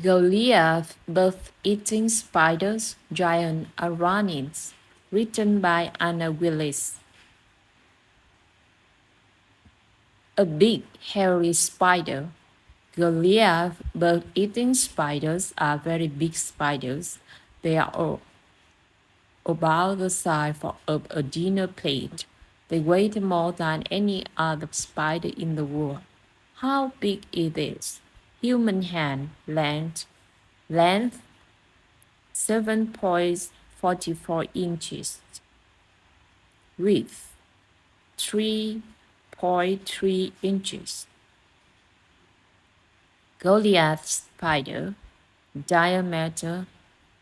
Goliath, Birth-Eating Spiders, Giant Arachnids, written by Anna Willis. A big, hairy spider. Goliath bird-eating spiders are very big spiders. They are about the size of a dinner plate. They weigh more than any other spider in the world. How big it is? Human hand length 7.44 inches. Width 3.3 inches. Goliath spider, diameter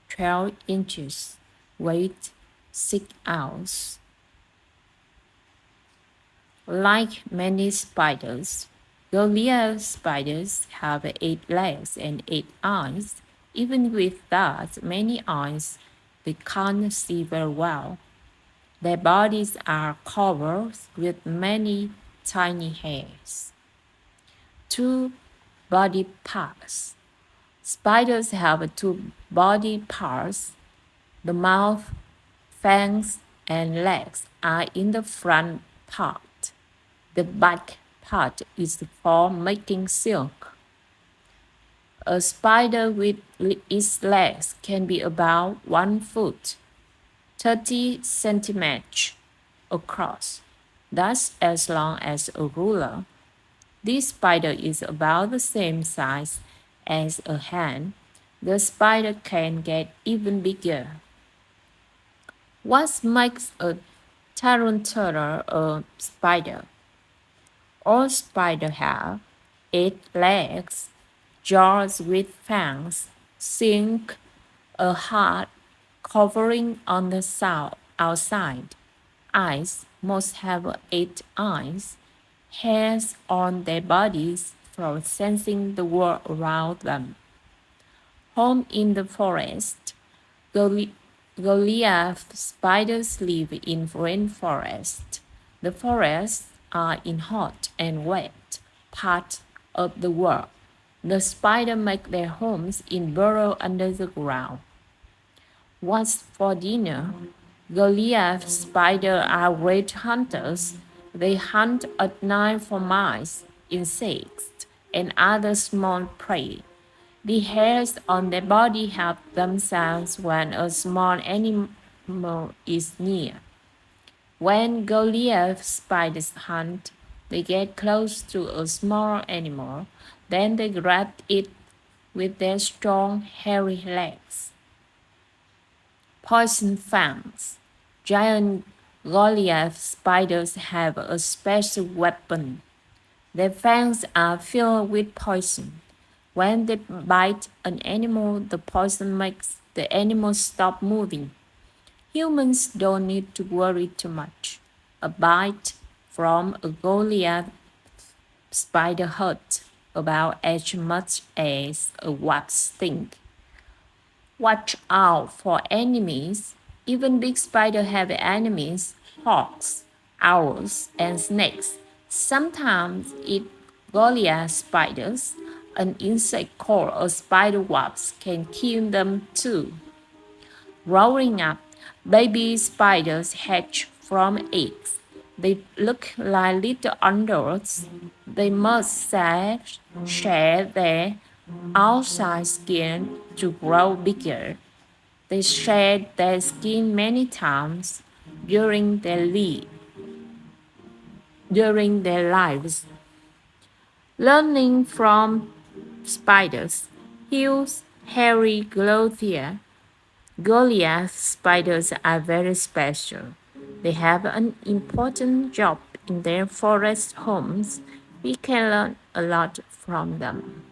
12 inches, weight 6 ounces. Like many spiders, Goliath spiders have 8 legs and 8 eyes. Even with that many eyes, they can't see very well. Their bodies are covered with many tiny hairs. 2 body parts. Spiders have 2 body parts. The mouth, fangs, and legs are in the front part. The back part is for making silk. A spider with its legs can be about 1 foot, 30 centimeters across. That's as long as a ruler. This spider is about the same size as a hand. The spider can get even bigger. What makes a tarantula a spider? All spiders have 8 legs, jaws with fangs, sink, a hard covering on the outside, eyes, most have 8 eyes, hairs on their bodies for sensing the world around them. Home in the forest. Goliath spiders live in rainforest. The forests are in hot and wet part of the world. The spiders make their homes in burrows under the ground. What's for dinner? Goliath spiders are great hunters. They hunt at night for mice, insects, and other small prey. The hairs on their body help them sense when a small animal is near. When Goliath spiders hunt, they get close to a small animal, then they grab it with their strong, hairy legs. Poison fangs. Giant Goliath spiders have a special weapon. Their fangs are filled with poison. When they bite an animal, the poison makes the animal stop moving. Humans don't need to worry too much. A bite from a Goliath spider hurts about as much as a wasp sting. Watch out for enemies. Even big spiders have enemies, hawks, owls, and snakes. Sometimes it Goliath spiders. An insect called a spider wasp can kill them too. Growing up, baby spiders hatch from eggs. They look like little adults. They must share their outside skin to grow bigger. They shed their skin many times during during their lives. Learning from spiders. Huge, hairy Goliath spiders are very special. They have an important job in their forest homes. We can learn a lot from them.